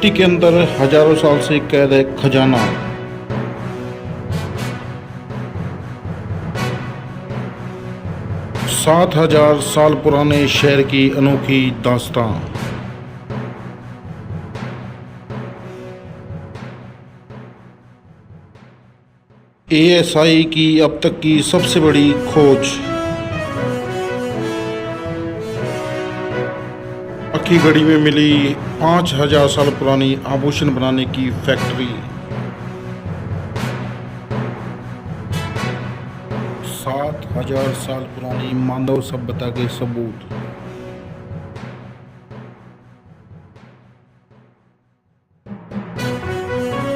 मिट्टी के अंदर हजारों साल से कैद है खजाना। सात हजार साल पुराने शहर की अनोखी दास्तां। ASI की अब तक की सबसे बड़ी खोज। अक्की गढ़ी में मिली 5000 साल पुरानी आभूषण बनाने की फैक्ट्री। 7000 साल पुरानी मानव सभ्यता के सबूत।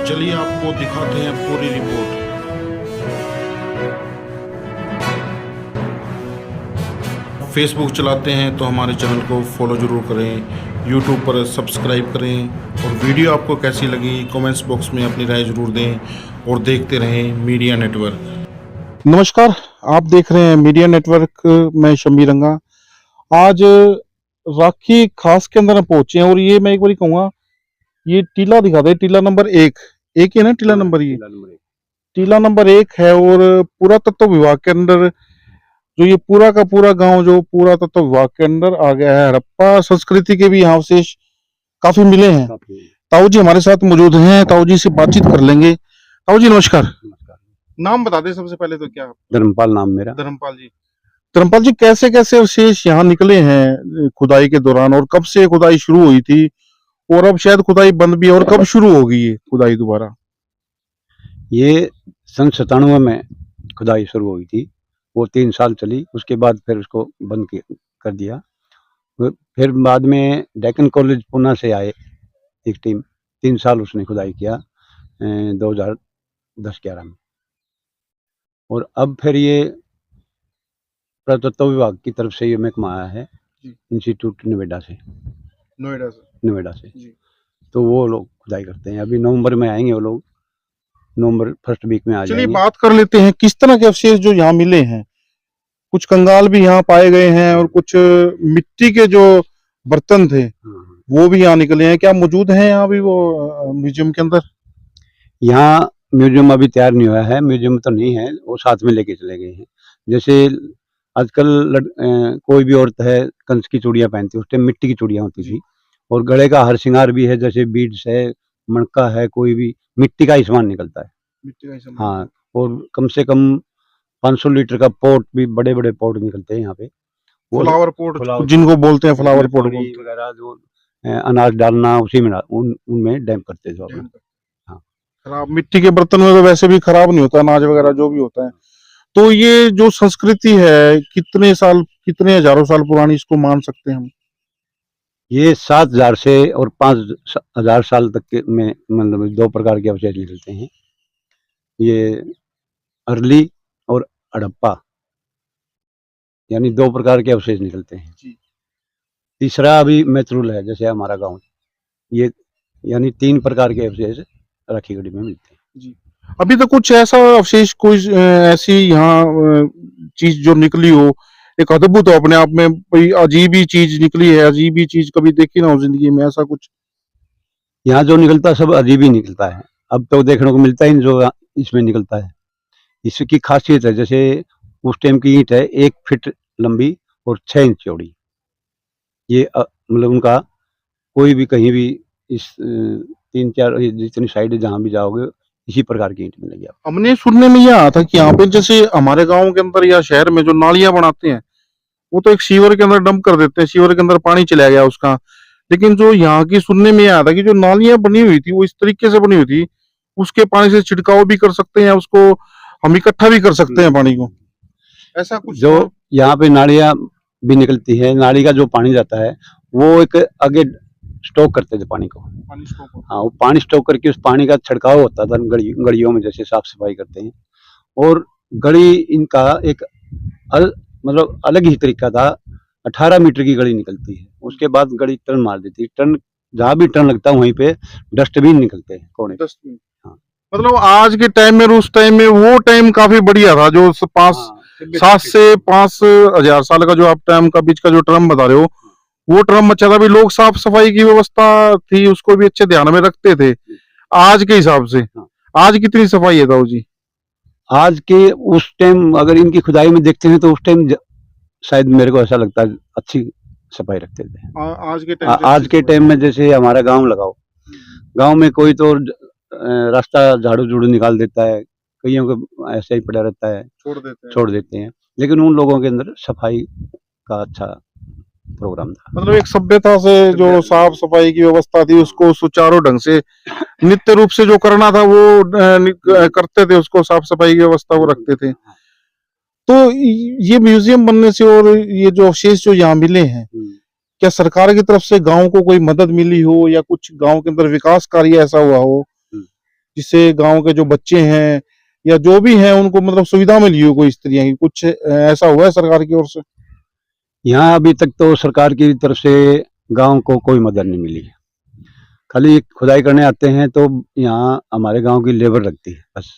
चलिए आपको दिखाते हैं पूरी रिपोर्ट। फेसबुक चलाते हैं तो हमारे चैनल को फॉलो जरूर करें, यूट्यूब पर सब्सक्राइब करें और वीडियो आपको कैसी लगी कमेंट्स बॉक्स में अपनी राय जरूर दें और देखते रहें मीडिया नेटवर्क। नमस्कार, आप देख रहे हैं मीडिया नेटवर्क में शम्मी रंगा। आज राखी खास के अंदर हम पहुंचे हैं और ये मैं एक बार कहूँगा, ये टीला दिखा दे, टीला नंबर एक ही है ना, टीला नंबर ये टीला नंबर 1 है। और पुरातत्व विभाग के अंदर जो ये पूरा का पूरा गांव जो पुरातत्व विभाग के अंदर आ गया है। हड़प्पा संस्कृति के भी यहाँ अवशेष काफी मिले हैं। ताऊ जी हमारे साथ मौजूद हैं, ताऊ जी से बातचीत कर लेंगे। ताऊ जी नमस्कार। नाम बता दें सबसे पहले तो। क्या धर्मपाल नाम मेरा। धर्मपाल जी, कैसे कैसे अवशेष यहाँ निकले हैं खुदाई के दौरान, और कब से खुदाई शुरू हुई थी, और अब शायद खुदाई बंद भी है, और कब शुरू होगी ये खुदाई दोबारा? ये सन 97 में खुदाई शुरू हुई थी, वो 3 साल चली, उसके बाद फिर उसको बंद कर दिया। फिर बाद में डेक्कन कॉलेज पुणे से आए एक टीम, 3 साल उसने खुदाई किया 2010-11 में। और अब फिर ये पुरातत्व विभाग की तरफ से ये महकमा आया है, इंस्टीट्यूट नोएडा से जी। तो वो लोग खुदाई करते हैं। अभी नवंबर में आएंगे वो लोग, नवंबर फर्स्ट वीक में आ जाएंगे। चलिए बात कर लेते हैं किस तरह के अवशेष जो यहाँ मिले हैं। कुछ कंगाल भी यहाँ पाए गए हैं और कुछ मिट्टी के जो बर्तन थे वो भी यहाँ निकले हैं। क्या मौजूद हैं यहाँ भी वो म्यूजियम के अंदर? यहाँ म्यूजियम अभी तैयार नहीं हुआ है, म्यूजियम तो नहीं है, वो साथ में लेके चले गए हैं। जैसे आजकल कोई भी औरत है कंच की चूड़ियां पहनती है, उस टाइम मिट्टी की चूड़ियां होती थी। और गले का हर श्रृंगार भी है, जैसे बीड्स है, मणका है, कोई भी मिट्टी का ही सामान निकलता है। हाँ, और कम से कम 500 लीटर का पोट भी, बड़े बड़े पोट निकलते हैं यहाँ पे। फ्लावर पोट जिनको बोलते हैं, फ्लावर पोट वगैरह जो अनाज डालना उसी में उनमें डैम करते थे अपना। हाँ, खराब मिट्टी के बर्तन में तो वैसे भी खराब नहीं होता, अनाज वगैरह जो भी होता है। तो ये जो संस्कृति है कितने हजारों साल पुरानी इसको मान सकते हैं हम? ये 7000 से और 5000 साल तक के में मतलब 2 प्रकार के अवशेष निकलते हैं। ये अर्ली और हड़प्पा, यानी 2 प्रकार के अवशेष निकलते हैं। तीसरा अभी मैत्रुल है, जैसे हमारा गांव, ये यानी 3 प्रकार के अवशेष राखी गढ़ी में मिलते हैं जी। अभी तो कुछ ऐसा अवशेष, कोई ऐसी यहाँ चीज जो निकली हो, एक अद्भुत हो अपने आप में, कोई अजीब ही चीज निकली है, अजीब ही चीज कभी देखी ना हो जिंदगी में, ऐसा कुछ? यहाँ जो निकलता है सब अजीब ही निकलता है। अब तो देखने को मिलता ही नहीं जो इसमें निकलता है। इसकी खासियत है, जैसे उस टाइम की ईंट है 1 फीट लंबी और 6 इंच चौड़ी। ये मतलब उनका कोई भी कहीं भी इस 3-4 जितनी साइड जहाँ भी जाओगे इसी प्रकार की ईंट मिलेगी। हमने सुनने में यह आया था कि यहाँ पे जैसे हमारे गांव के अंदर या शहर में जो नालियां बनाते हैं, वो तो एक सीवर के अंदर डंप कर देते हैं, सीवर के अंदर पानी चला गया उसका। लेकिन जो यहाँ की सुनने में आया था कि जो नालियां बनी हुई थी वो इस तरीके से बनी हुई थी, उसके पानी से छिड़काव भी कर सकते हैं, उसको हम इकट्ठा भी कर सकते हैं पानी को, ऐसा कुछ? जो यहाँ पे नालियां भी निकलती है, नाली का जो पानी जाता है वो एक आगे स्टॉक करते थे पानी को। हाँ, वो पानी स्टॉक करके उस पानी का छिड़काव होता था गड़ियों में, जैसे साफ सफाई करते हैं। और गड़ी इनका एक मतलब अलग ही तरीका था। 18 मीटर की गड़ी निकलती है, उसके बाद गड़ी टर्न मार देती है। टर्न जहाँ भी टर्न लगता है वहीं पे डस्टबिन निकलते हैं, कोने। हाँ। मतलब आज के टाइम में, उस टाइम में वो टाइम काफी बढ़िया था, जो 7 से 5000 साल का जो आप टाइम का बीच का जो टर्म बता रहे हो, वो ड्राम मचा था, भी लोग साफ सफाई की व्यवस्था थी उसको भी अच्छे ध्यान में रखते थे आज के हिसाब से। हाँ। आज कितनी सफाई है ताऊ जी? आज के उस टाइम अगर इनकी खुदाई में देखते हैं तो उस टाइम शायद मेरे को ऐसा लगता है अच्छी सफाई रखते थे। आज के टाइम आज के टाइम में जैसे हमारा गांव लगाओ, गांव में कोई तो रास्ता झाड़ू झूड़ू निकाल देता है, कईयों को ऐसे ही पड़ा रहता है, छोड़ देते हैं। लेकिन उन लोगों के अंदर सफाई का अच्छा प्रोग्राम था। मतलब एक सभ्यता से जो साफ सफाई की व्यवस्था थी उसको सुचारू ढंग से नित्य रूप से जो करना था वो करते थे, उसको साफ सफाई की व्यवस्था वो रखते थे। तो ये म्यूजियम बनने से और ये जो अवशेष जो यहाँ मिले हैं, क्या सरकार की तरफ से गांव को कोई मदद मिली हो या कुछ गांव के अंदर विकास कार्य ऐसा हुआ हो जिससे गांव के जो बच्चे हैं या जो भी हैं उनको मतलब सुविधा मिली हो कोई इस तरह की, कुछ ऐसा हुआ है सरकार की ओर से? यहाँ अभी तक तो सरकार की तरफ से गांव को कोई मदद नहीं मिली है। खाली खुदाई करने आते हैं तो यहाँ हमारे गांव की लेबर लगती है बस,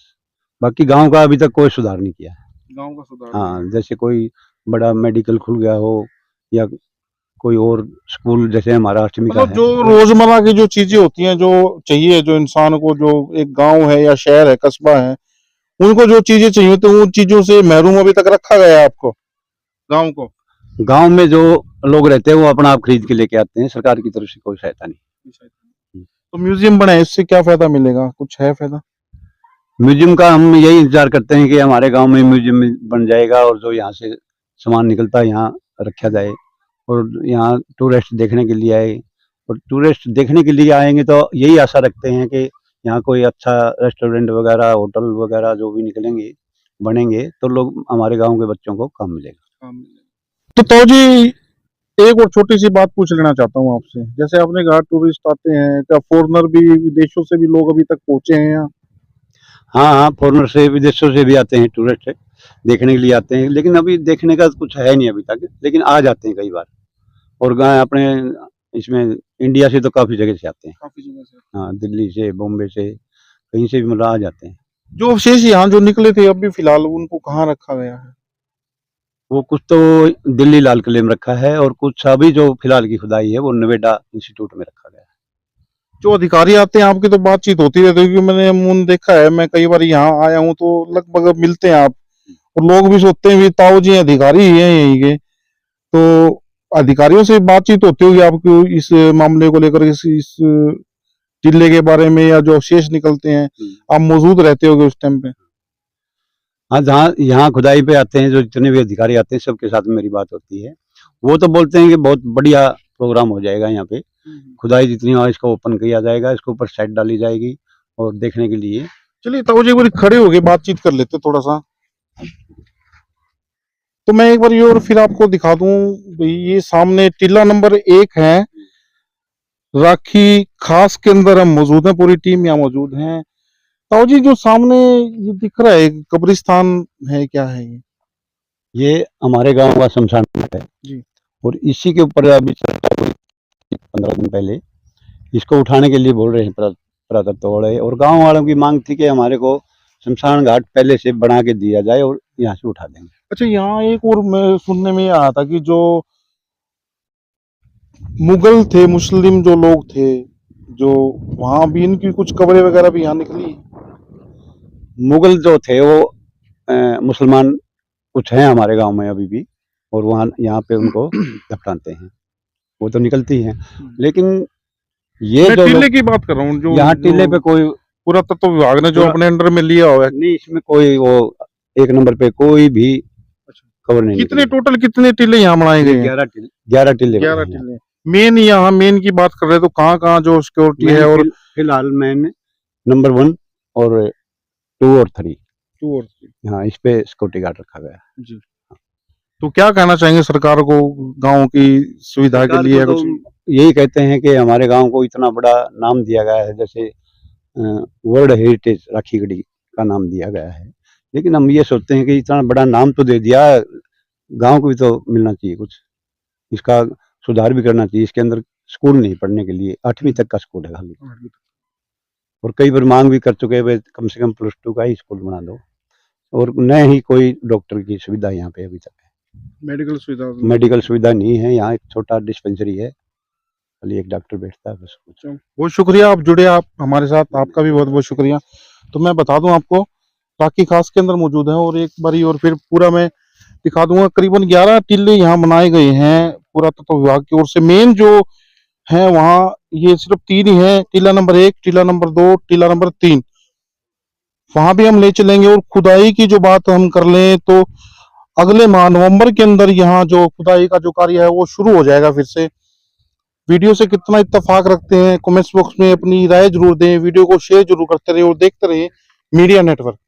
बाकी गांव का अभी तक कोई सुधार नहीं किया है। गांव का सुधार? हाँ, जैसे कोई बड़ा मेडिकल खुल गया हो या कोई और स्कूल जैसे हमारा अष्टमी का मतलब है। जो रोजमर्रा की जो चीजें होती हैं जो चाहिए, जो इंसान को, जो एक गांव है या शहर है, कस्बा है, उनको जो चीजें चाहिए तो उन चीजों से महरूम अभी तक रखा गया है आपको, गांव को? गांव में जो लोग रहते हैं वो अपना आप खरीद के लेके आते हैं, सरकार की तरफ से कोई सहायता नहीं। तो म्यूजियम बना है, इससे क्या फायदा मिलेगा? कुछ है फायदा? म्यूजियम का हम यही इंतजार करते हैं कि हमारे गांव में म्यूजियम बन जाएगा और जो यहाँ से सामान निकलता है यहाँ रखा जाए और यहाँ टूरिस्ट देखने के लिए आए। और टूरिस्ट देखने के लिए आएंगे तो यही आशा रखते हैं कि यहाँ कोई अच्छा रेस्टोरेंट वगैरह, होटल वगैरह जो भी निकलेंगे बनेंगे तो लोग हमारे गांव के बच्चों को काम मिलेगा। तो ताऊ जी एक और छोटी सी बात पूछ लेना चाहता हूँ आपसे, जैसे आपने कहा टूरिस्ट आते हैं, क्या फॉरेनर भी, विदेशों से भी लोग अभी तक पहुंचे हैं यहाँ? हाँ हाँ, फॉरेनर से विदेशों से भी आते हैं, टूरिस्ट देखने के लिए आते हैं, लेकिन अभी देखने का कुछ है नहीं अभी तक, लेकिन आ जाते हैं कई बार। और अपने इसमें इंडिया से तो काफी जगह से आते हैं, काफी जगह से। हाँ, दिल्ली से, बॉम्बे से, कहीं से भी मतलब आ जाते हैं। जो अवशेष यहाँ जो निकले थे अभी फिलहाल, उनको कहाँ रखा गया है? वो कुछ तो दिल्ली लाल किले में रखा है और कुछ अभी जो फिलहाल की खुदाई है वो नोएडा इंस्टीट्यूट में रखा गया है। जो अधिकारी आते हैं आपकी तो बातचीत होती रहती है, क्योंकि मैंने मुन देखा है, मैं कई बार यहाँ आया हूँ तो लगभग मिलते हैं आप, और लोग भी सोचते हैं भी ताऊ जी अधिकारी ही हैं यहीं के, तो अधिकारियों से बातचीत होती होगी आपको इस मामले को लेकर, इस टिल्ले के बारे में, या जो अवशेष निकलते हैं आप मौजूद रहते होगे उस टाइम पे? हाँ, जहाँ यहाँ खुदाई पे आते हैं जो जितने भी अधिकारी आते हैं सबके साथ मेरी बात होती है। वो तो बोलते हैं कि बहुत बढ़िया प्रोग्राम हो जाएगा यहाँ पे, खुदाई जितनी हो इसको ओपन किया जाएगा, इसके ऊपर सेट डाली जाएगी और देखने के लिए। चलिए ताऊ जी एक बार खड़े होके बातचीत कर लेते थोड़ा सा, तो मैं एक बार ये और फिर आपको दिखा दूं। ये सामने टिल्ला नंबर 1 है, राखी खास के अंदर हम मौजूद हैं, पूरी टीम यहाँ मौजूद है। ताऊ जी जो सामने ये दिख रहा है कब्रिस्तान है, क्या है ये? ये हमारे गांव का शमशान घाट है जी। और इसी के ऊपर अभी चर्चा हुई 15 दिन पहले, इसको उठाने के लिए बोल रहे हैं पुरातत्व वाले, और गांव वालों की मांग थी कि हमारे को शमशान घाट पहले से बना के दिया जाए और यहाँ से उठा देंगे। अच्छा, यहाँ एक और मैं सुनने में आया था कि जो मुगल थे, मुस्लिम जो लोग थे, जो वहां भी इनकी कुछ कब्रें वगैरह भी यहाँ निकली। मुगल जो थे वो मुसलमान कुछ हैं हमारे गांव में अभी भी, और वहाँ यहाँ पे उनको दफनाते हैं, वो तो निकलती हैं। लेकिन ये मैं जो टीले की बात कर रहा हूँ, जो यहाँ टीले पे कोई पुरातत्व विभाग ने जो अपने अंडर में लिया हुआ है, नहीं, इसमें कोई वो 1 नंबर पे कोई भी खबर नहीं। कितने टोटल कितने टीले यहाँ बनाए गए हैं? 11 टीले 11 टीले। मेन यहाँ मेन की बात कर रहे हैं तो कहाँ कहाँ जो सिक्योरिटी है? और फिलहाल मैंने नंबर 1 और 2 और 3 हाँ, इस पे सिक्योरिटी गार्ड रखा गया है। जी। तो क्या कहना चाहेंगे सरकार को गांव की सुविधा के लिए? तो यही कहते हैं कि हमारे गांव को इतना बड़ा नाम दिया गया है, जैसे वर्ल्ड हेरिटेज राखीगढ़ी का नाम दिया गया है, लेकिन हम ये सोचते हैं कि इतना बड़ा नाम तो दे दिया, गांव को भी तो मिलना चाहिए कुछ, इसका सुधार भी करना चाहिए। इसके अंदर स्कूल नहीं पढ़ने के लिए, 8वीं तक का स्कूल है खाली, और कई बार मांग भी कर चुके हैं कम से कम +2 का ही स्कूल बना दो, और न ही कोई डॉक्टर की सुविधा यहाँ पे अभी तक है। मेडिकल सुविधा नहीं है यहाँ। एक छोटा डिस्पेंसरी है, खाली एक डॉक्टर बैठता है बस। कुछ बहुत शुक्रिया, आप जुड़े आप हमारे साथ, आपका भी बहुत बहुत शुक्रिया। तो मैं बता दूं आपको, राखी खास के अंदर मौजूद है और एक बारी और फिर पूरा मैं दिखा दूंगा। करीबन 11 टीले यहाँ बनाए गए हैं पुरातत्व विभाग की ओर से। मेन जो है वहाँ ये सिर्फ 3 ही है, टीला नंबर 1, टीला नंबर 2, टीला नंबर 3। वहां भी हम ले चलेंगे। और खुदाई की जो बात हम कर लें तो अगले माह नवंबर के अंदर यहाँ जो खुदाई का जो कार्य है वो शुरू हो जाएगा फिर से। वीडियो से कितना इत्तेफाक रखते हैं, कमेंट्स बॉक्स में अपनी राय जरूर दें। वीडियो को शेयर जरूर करते रहे और देखते रहे मीडिया नेटवर्क।